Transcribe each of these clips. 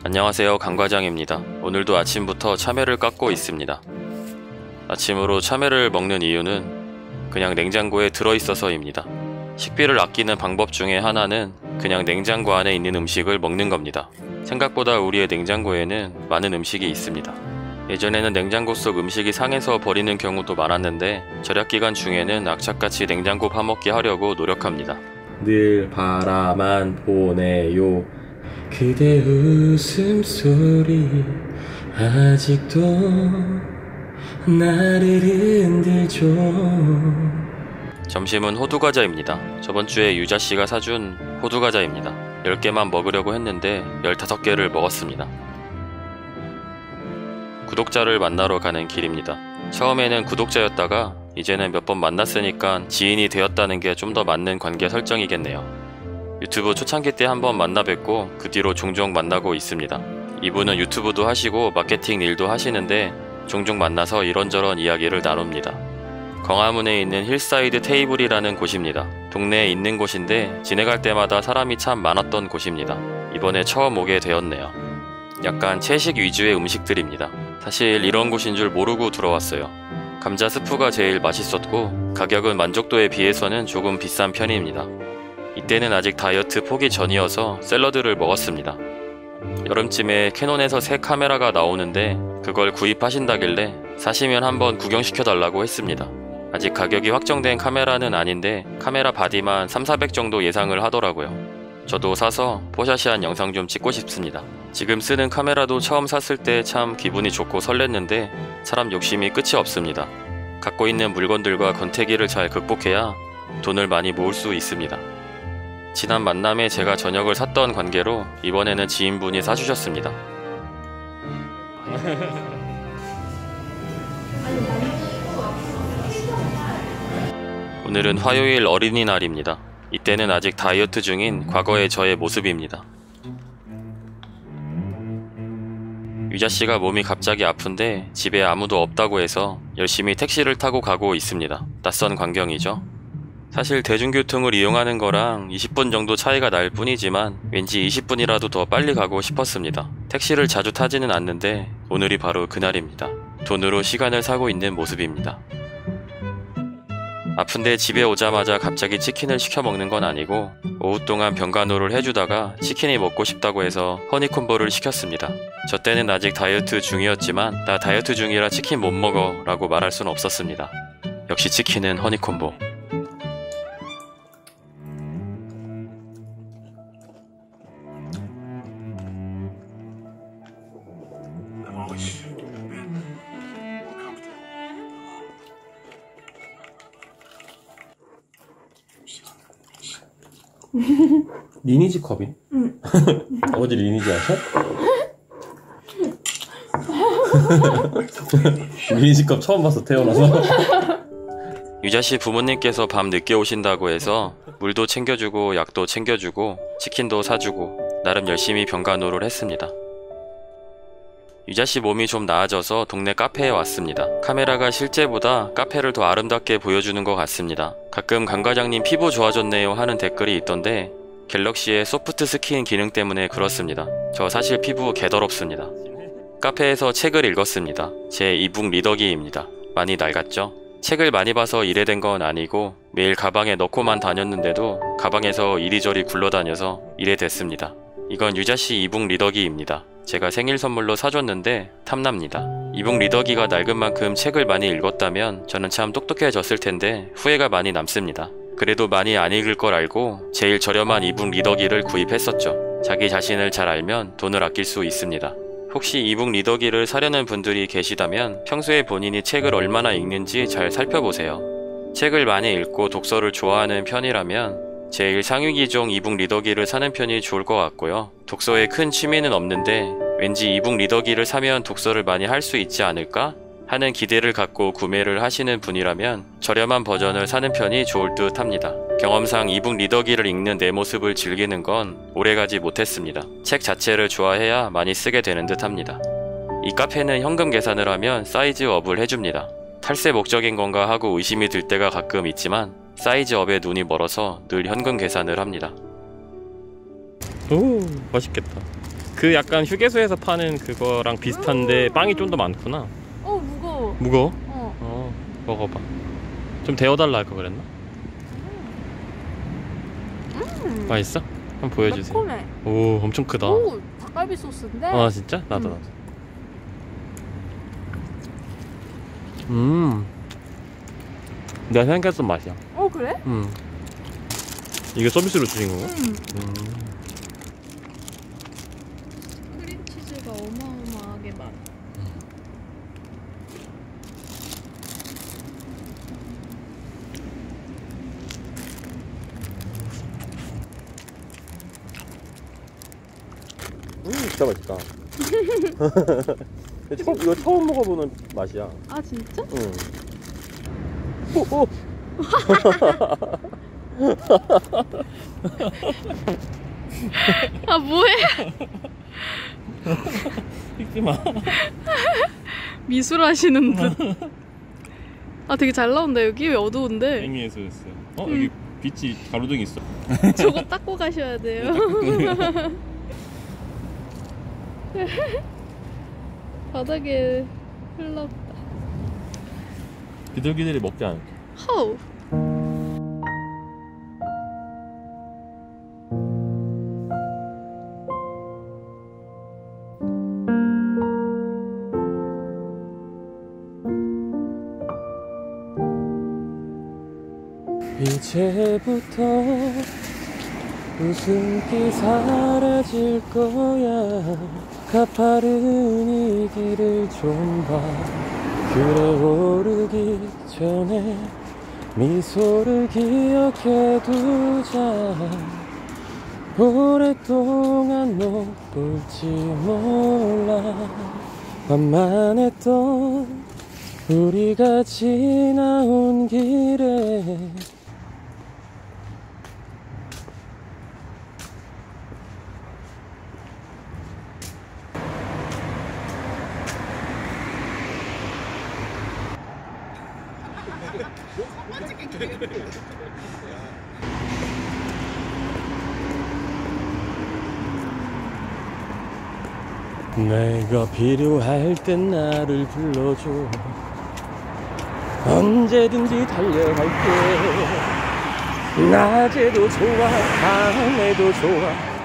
안녕하세요, 강과장입니다. 오늘도 아침부터 참외를 깎고 있습니다. 아침으로 참외를 먹는 이유는 그냥 냉장고에 들어있어서입니다. 식비를 아끼는 방법 중에 하나는 그냥 냉장고 안에 있는 음식을 먹는 겁니다. 생각보다 우리의 냉장고에는 많은 음식이 있습니다. 예전에는 냉장고 속 음식이 상해서 버리는 경우도 많았는데 절약기간 중에는 악착같이 냉장고 파먹기 하려고 노력합니다. 늘 바라만 보내요. 그대 웃음소리 아직도 나를 흔들죠. 점심은 호두과자입니다. 저번주에 유자씨가 사준 호두과자입니다. 10개만 먹으려고 했는데 15개를 먹었습니다. 구독자를 만나러 가는 길입니다. 처음에는 구독자였다가 이제는 몇 번 만났으니까 지인이 되었다는 게 좀 더 맞는 관계 설정이겠네요. 유튜브 초창기 때 한번 만나 뵙고 그 뒤로 종종 만나고 있습니다. 이분은 유튜브도 하시고 마케팅 일도 하시는데 종종 만나서 이런저런 이야기를 나눕니다. 광화문에 있는 힐사이드 테이블이라는 곳입니다. 동네에 있는 곳인데 지내갈 때마다 사람이 참 많았던 곳입니다. 이번에 처음 오게 되었네요. 약간 채식 위주의 음식들입니다. 사실 이런 곳인 줄 모르고 들어왔어요. 감자 스프가 제일 맛있었고 가격은 만족도에 비해서는 조금 비싼 편입니다. 이때는 아직 다이어트 포기 전이어서 샐러드를 먹었습니다. 여름쯤에 캐논에서 새 카메라가 나오는데 그걸 구입하신다길래 사시면 한번 구경시켜달라고 했습니다. 아직 가격이 확정된 카메라는 아닌데 카메라 바디만 3,400 정도 예상을 하더라고요. 저도 사서 포샤시한 영상 좀 찍고 싶습니다. 지금 쓰는 카메라도 처음 샀을 때 참 기분이 좋고 설렜는데 사람 욕심이 끝이 없습니다. 갖고 있는 물건들과 권태기를 잘 극복해야 돈을 많이 모을 수 있습니다. 지난 만남에 제가 저녁을 샀던 관계로 이번에는 지인분이 사주셨습니다. 오늘은 화요일 어린이날입니다. 이때는 아직 다이어트 중인 과거의 저의 모습입니다. 유자씨가 몸이 갑자기 아픈데 집에 아무도 없다고 해서 열심히 택시를 타고 가고 있습니다. 낯선 광경이죠. 사실 대중교통을 이용하는 거랑 20분 정도 차이가 날 뿐이지만 왠지 20분이라도 더 빨리 가고 싶었습니다. 택시를 자주 타지는 않는데 오늘이 바로 그날입니다. 돈으로 시간을 사고 있는 모습입니다. 아픈데 집에 오자마자 갑자기 치킨을 시켜 먹는 건 아니고 오후 동안 병간호를 해주다가 치킨이 먹고 싶다고 해서 허니콤보를 시켰습니다. 저 때는 아직 다이어트 중이었지만 나 다이어트 중이라 치킨 못 먹어 라고 말할 순 없었습니다. 역시 치킨은 허니콤보. 리니지 컵이? 응. 어디 리니지 하셔? 리니지 컵 처음 봤어, 태어나서. 유자씨 부모님께서 밤 늦게 오신다고 해서 물도 챙겨주고 약도 챙겨주고 치킨도 사주고 나름 열심히 병간호를 했습니다. 유자씨 몸이 좀 나아져서 동네 카페에 왔습니다. 카메라가 실제보다 카페를 더 아름답게 보여주는 것 같습니다. 가끔 강과장님 피부 좋아졌네요 하는 댓글이 있던데 갤럭시의 소프트 스킨 기능 때문에 그렇습니다. 저 사실 피부 개더럽습니다. 카페에서 책을 읽었습니다. 제 이북 리더기입니다. 많이 낡았죠? 책을 많이 봐서 이래 된 건 아니고 매일 가방에 넣고만 다녔는데도 가방에서 이리저리 굴러다녀서 이래 됐습니다. 이건 유자씨 이북 리더기입니다. 제가 생일 선물로 사줬는데 탐납니다. 이북 리더기가 낡은 만큼 책을 많이 읽었다면 저는 참 똑똑해졌을 텐데 후회가 많이 남습니다. 그래도 많이 안 읽을 걸 알고 제일 저렴한 이북 리더기를 구입했었죠. 자기 자신을 잘 알면 돈을 아낄 수 있습니다. 혹시 이북 리더기를 사려는 분들이 계시다면 평소에 본인이 책을 얼마나 읽는지 잘 살펴보세요. 책을 많이 읽고 독서를 좋아하는 편이라면 제일 상위기종 이북 리더기를 사는 편이 좋을 것 같고요. 독서에 큰 취미는 없는데 왠지 이북 리더기를 사면 독서를 많이 할 수 있지 않을까 하는 기대를 갖고 구매를 하시는 분이라면 저렴한 버전을 사는 편이 좋을 듯 합니다. 경험상 이북 리더기를 읽는 내 모습을 즐기는 건 오래가지 못했습니다. 책 자체를 좋아해야 많이 쓰게 되는 듯 합니다. 이 카페는 현금 계산을 하면 사이즈업을 해줍니다. 탈세 목적인 건가 하고 의심이 들 때가 가끔 있지만 사이즈업에 눈이 멀어서 늘 현금 계산을 합니다. 오, 맛있겠다. 그 약간 휴게소에서 파는 그거랑 비슷한데 빵이 좀 더 많구나. 무거워. 무거워? 어. 먹어봐. 좀 데워달라 할 거 그랬나? 맛있어? 한번 보여주세요. 매콤해. 오, 엄청 크다. 오, 닭갈비 소스인데. 아, 진짜? 나도. 내가 생각했던 맛이야. 그래? 이게 서비스로 주신 거고? 크림치즈가 어마어마하게 많아. 진짜 맛있다. 이거 처음 먹어보는 맛이야. 아, 진짜? 응. 오! 아, 뭐해? 찍지 마. 미술 하시는 듯. 아, 되게 잘 나온다. 여기 왜 어두운데? 앵미에서였어요. 여기 빛이 가로등이 있어. 저거 닦고 가셔야 돼요. 바닥에 흘렀다. 비둘기들이 먹지 않을까? 허우. 이제부터 웃음기 사라질 거야. 가파른 이 길을 좀 봐. 그래 오르기 전에 미소를 기억해 두자. 오랫동안 못 볼지 몰라. 만만했던 우리가 지나온 길에 내가 필요할 땐 나를 불러줘. 언제든지 달려갈게. 낮에도 좋아, 밤에도 좋아.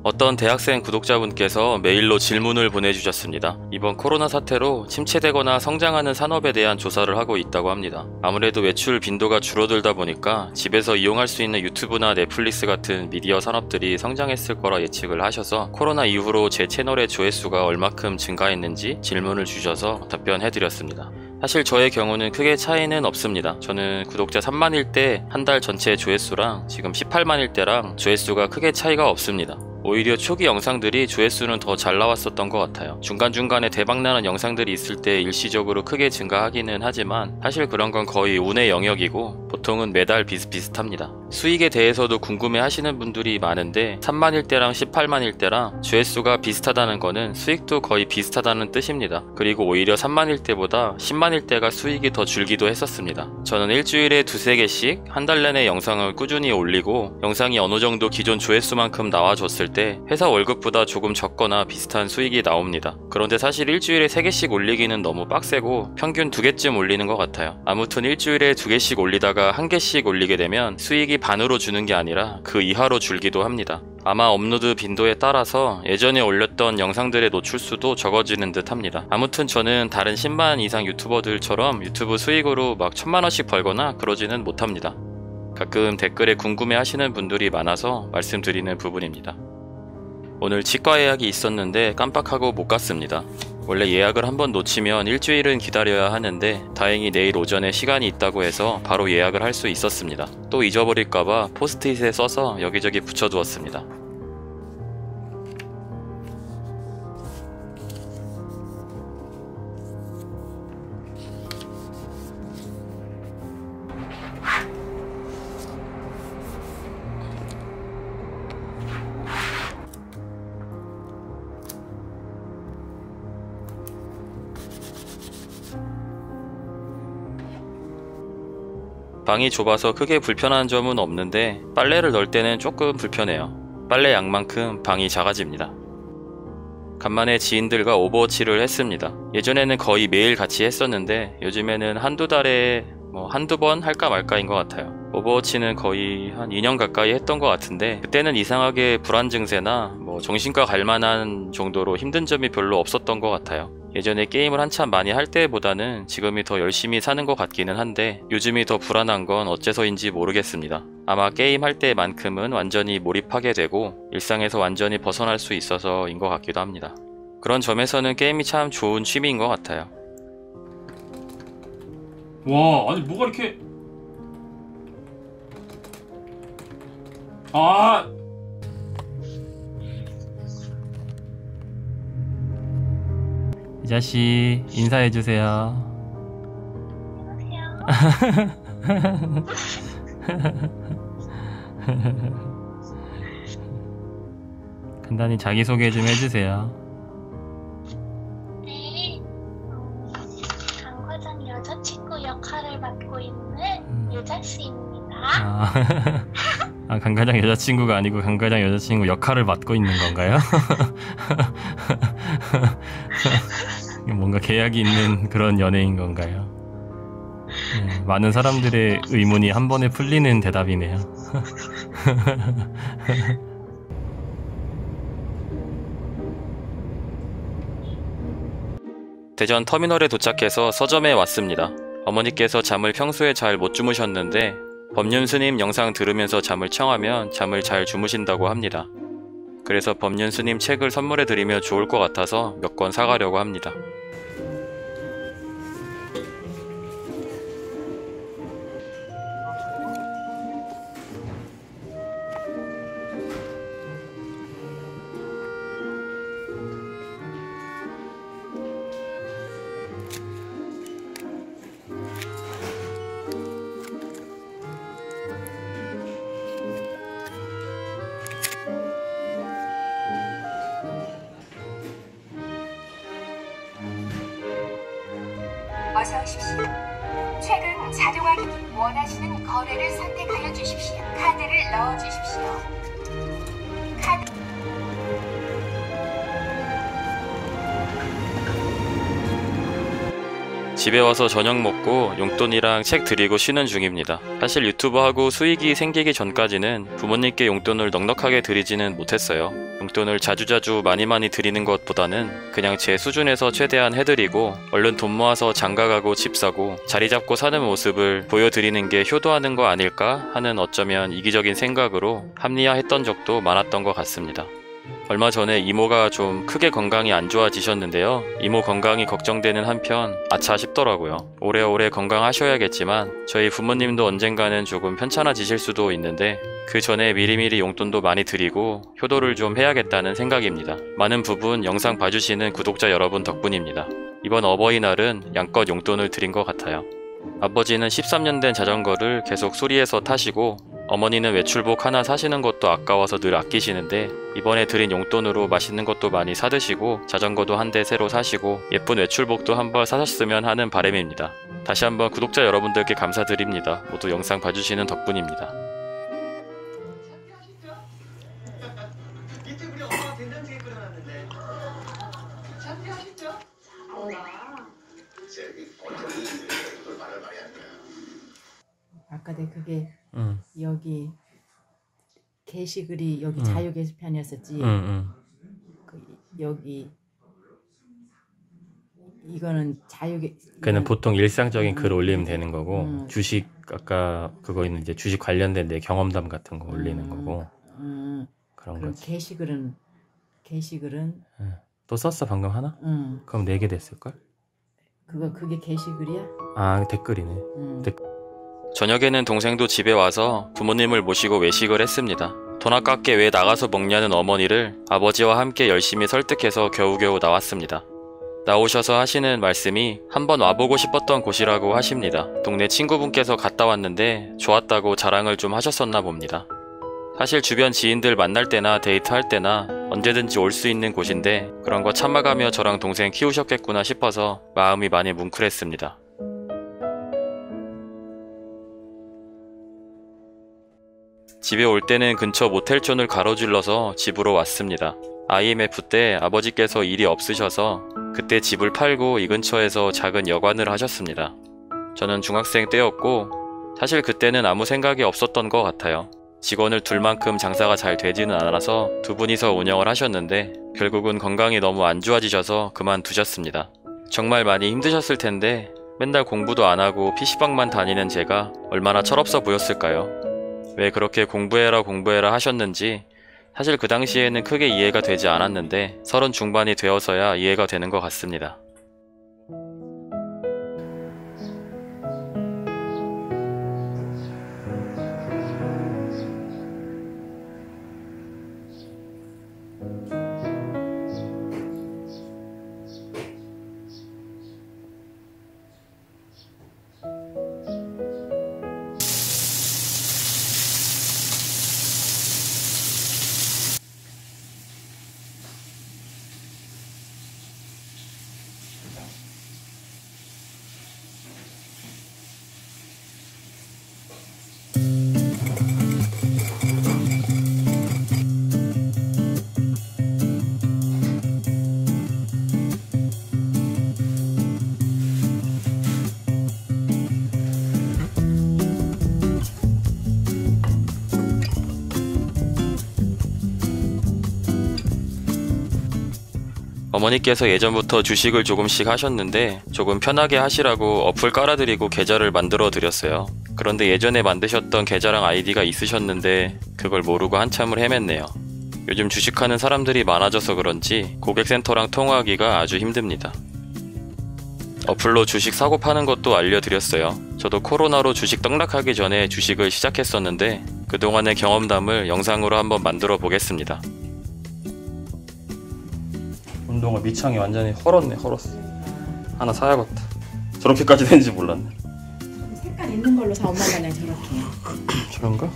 어떤 대학생 구독자분께서 메일로 질문을 보내주셨습니다. 이번 코로나 사태로 침체되거나 성장하는 산업에 대한 조사를 하고 있다고 합니다. 아무래도 외출 빈도가 줄어들다 보니까 집에서 이용할 수 있는 유튜브나 넷플릭스 같은 미디어 산업들이 성장했을 거라 예측을 하셔서 코로나 이후로 제 채널의 조회수가 얼마큼 증가했는지 질문을 주셔서 답변해드렸습니다. 사실 저의 경우는 크게 차이는 없습니다. 저는 구독자 3만일 때 한 달 전체 조회수랑 지금 18만일 때랑 조회수가 크게 차이가 없습니다. 오히려 초기 영상들이 조회수는 더 잘 나왔었던 것 같아요. 중간중간에 대박나는 영상들이 있을 때 일시적으로 크게 증가하기는 하지만 사실 그런 건 거의 운의 영역이고 보통은 매달 비슷비슷합니다. 수익에 대해서도 궁금해 하시는 분들이 많은데 3만일 때랑 18만일 때랑 조회수가 비슷하다는 거는 수익도 거의 비슷하다는 뜻입니다. 그리고 오히려 3만일 때보다 10만일 때가 수익이 더 줄기도 했었습니다. 저는 일주일에 두세 개씩 한 달 내내 영상을 꾸준히 올리고 영상이 어느 정도 기존 조회수만큼 나와줬을 때 회사 월급보다 조금 적거나 비슷한 수익이 나옵니다. 그런데 사실 일주일에 3개씩 올리기는 너무 빡세고 평균 2개쯤 올리는 것 같아요. 아무튼 일주일에 2개씩 올리다가 1개씩 올리게 되면 수익이 반으로 주는 게 아니라 그 이하로 줄기도 합니다. 아마 업로드 빈도에 따라서 예전에 올렸던 영상들의 노출수도 적어지는 듯 합니다. 아무튼 저는 다른 10만 이상 유튜버들처럼 유튜브 수익으로 막 1000만원씩 벌거나 그러지는 못합니다. 가끔 댓글에 궁금해 하시는 분들이 많아서 말씀드리는 부분입니다. 오늘 치과 예약이 있었는데 깜빡하고 못 갔습니다. 원래 예약을 한번 놓치면 일주일은 기다려야 하는데 다행히 내일 오전에 시간이 있다고 해서 바로 예약을 할 수 있었습니다. 또 잊어버릴까봐 포스트잇에 써서 여기저기 붙여두었습니다. 방이 좁아서 크게 불편한 점은 없는데 빨래를 넣을 때는 조금 불편해요. 빨래 양만큼 방이 작아집니다. 간만에 지인들과 오버워치를 했습니다. 예전에는 거의 매일 같이 했었는데 요즘에는 한두 달에 한두 번 할까 말까인 것 같아요. 오버워치는 거의 한 2년 가까이 했던 것 같은데 그때는 이상하게 불안 증세나 정신과 갈만한 정도로 힘든 점이 별로 없었던 것 같아요. 예전에 게임을 한참 많이 할 때보다는 지금이 더 열심히 사는 것 같기는 한데 요즘이 더 불안한 건 어째서인지 모르겠습니다. 아마 게임 할 때만큼은 완전히 몰입하게 되고 일상에서 완전히 벗어날 수 있어서인 것 같기도 합니다. 그런 점에서는 게임이 참 좋은 취미인 것 같아요. 와, 아니 뭐가 이렇게 아 이 자식 인사해주세요. 간단히 자기소개 좀 해주세요. 네, 강 과장 여자친구 역할을 맡고 있는 유자씨입니다. 강 과장 여자친구가 아니고 강 과장 여자친구 역할을 맡고 있는 건가요? 뭔가 계약이 있는 그런 연애인 건가요? 네, 많은 사람들의 의문이 한 번에 풀리는 대답이네요. 대전 터미널에 도착해서 서점에 왔습니다. 어머니께서 잠을 평소에 잘 못 주무셨는데 법륜 스님 영상 들으면서 잠을 청하면 잠을 잘 주무신다고 합니다. 그래서 법륜 스님 책을 선물해 드리면 좋을 것 같아서 몇 권 사가려고 합니다. 어서 오십시오. 최근 자동화기기 원하시는 거래를 선택하여 주십시오. 카드를 넣어 주십시오. 카드 집에 와서 저녁 먹고 용돈이랑 책 드리고 쉬는 중입니다. 사실 유튜브하고 수익이 생기기 전까지는 부모님께 용돈을 넉넉하게 드리지는 못했어요. 용돈을 자주자주 많이 드리는 것보다는 그냥 제 수준에서 최대한 해드리고 얼른 돈 모아서 장가가고 집 사고 자리 잡고 사는 모습을 보여드리는 게 효도하는 거 아닐까 하는 어쩌면 이기적인 생각으로 합리화했던 적도 많았던 것 같습니다. 얼마 전에 이모가 좀 크게 건강이 안 좋아지셨는데요. 이모 건강이 걱정되는 한편 아차 싶더라고요. 오래오래 건강하셔야겠지만 저희 부모님도 언젠가는 조금 편찮아지실 수도 있는데 그 전에 미리미리 용돈도 많이 드리고 효도를 좀 해야겠다는 생각입니다. 많은 부분 영상 봐주시는 구독자 여러분 덕분입니다. 이번 어버이날은 양껏 용돈을 드린 것 같아요. 아버지는 13년 된 자전거를 계속 수리해서 타시고 어머니는 외출복 하나 사시는 것도 아까워서 늘 아끼시는데 이번에 드린 용돈으로 맛있는 것도 많이 사드시고 자전거도 한 대 새로 사시고 예쁜 외출복도 한 벌 사셨으면 하는 바람입니다. 다시 한번 구독자 여러분들께 감사드립니다. 모두 영상 봐주시는 덕분입니다. 아까 내 그게 여기 게시글이 여기 자유 게시판이었었지. 그 여기 이거는 그는 보통 일상적인 글 올리면 되는 거고 주식 아까 그거 있는 이제 주식 관련된 내 경험담 같은 거 올리는 거고 그런 그럼 거지. 게시글은 또 썼어 방금 하나? 그럼 4개 됐을걸? 그게 게시글이야? 아 댓글이네. 저녁에는 동생도 집에 와서 부모님을 모시고 외식을 했습니다. 돈 아깝게 왜 나가서 먹냐는 어머니를 아버지와 함께 열심히 설득해서 겨우겨우 나왔습니다. 나오셔서 하시는 말씀이 한번 와보고 싶었던 곳이라고 하십니다. 동네 친구분께서 갔다 왔는데 좋았다고 자랑을 좀 하셨었나 봅니다. 사실 주변 지인들 만날 때나 데이트할 때나 언제든지 올 수 있는 곳인데 그런 거 참아가며 저랑 동생 키우셨겠구나 싶어서 마음이 많이 뭉클했습니다. 집에 올 때는 근처 모텔존을 가로질러서 집으로 왔습니다. IMF 때 아버지께서 일이 없으셔서 그때 집을 팔고 이 근처에서 작은 여관을 하셨습니다. 저는 중학생 때였고 사실 그때는 아무 생각이 없었던 것 같아요. 직원을 둘 만큼 장사가 잘 되지는 않아서 두 분이서 운영을 하셨는데 결국은 건강이 너무 안 좋아지셔서 그만두셨습니다. 정말 많이 힘드셨을 텐데 맨날 공부도 안 하고 PC방만 다니는 제가 얼마나 철없어 보였을까요? 왜 그렇게 공부해라 하셨는지 사실 그 당시에는 크게 이해가 되지 않았는데 30 중반이 되어서야 이해가 되는 것 같습니다. 어머니께서 예전부터 주식을 조금씩 하셨는데 조금 편하게 하시라고 어플 깔아드리고 계좌를 만들어 드렸어요. 그런데 예전에 만드셨던 계좌랑 아이디가 있으셨는데 그걸 모르고 한참을 헤맸네요. 요즘 주식하는 사람들이 많아져서 그런지 고객센터랑 통화하기가 아주 힘듭니다. 어플로 주식 사고 파는 것도 알려드렸어요. 저도 코로나로 주식 떡락하기 전에 주식을 시작했었는데 그동안의 경험담을 영상으로 한번 만들어 보겠습니다. 운동화 밑창이 완전히 헐었어. 하나 사야겠다. 저렇게까지 되는지 몰랐네. 색깔 있는 걸로 사. 엄마가 그냥 저렇게. 저런가?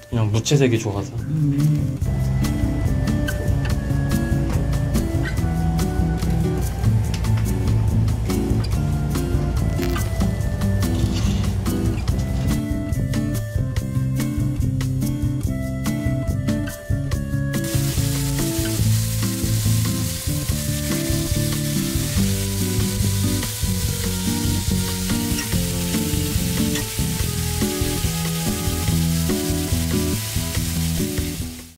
그냥 무채색이 좋아서.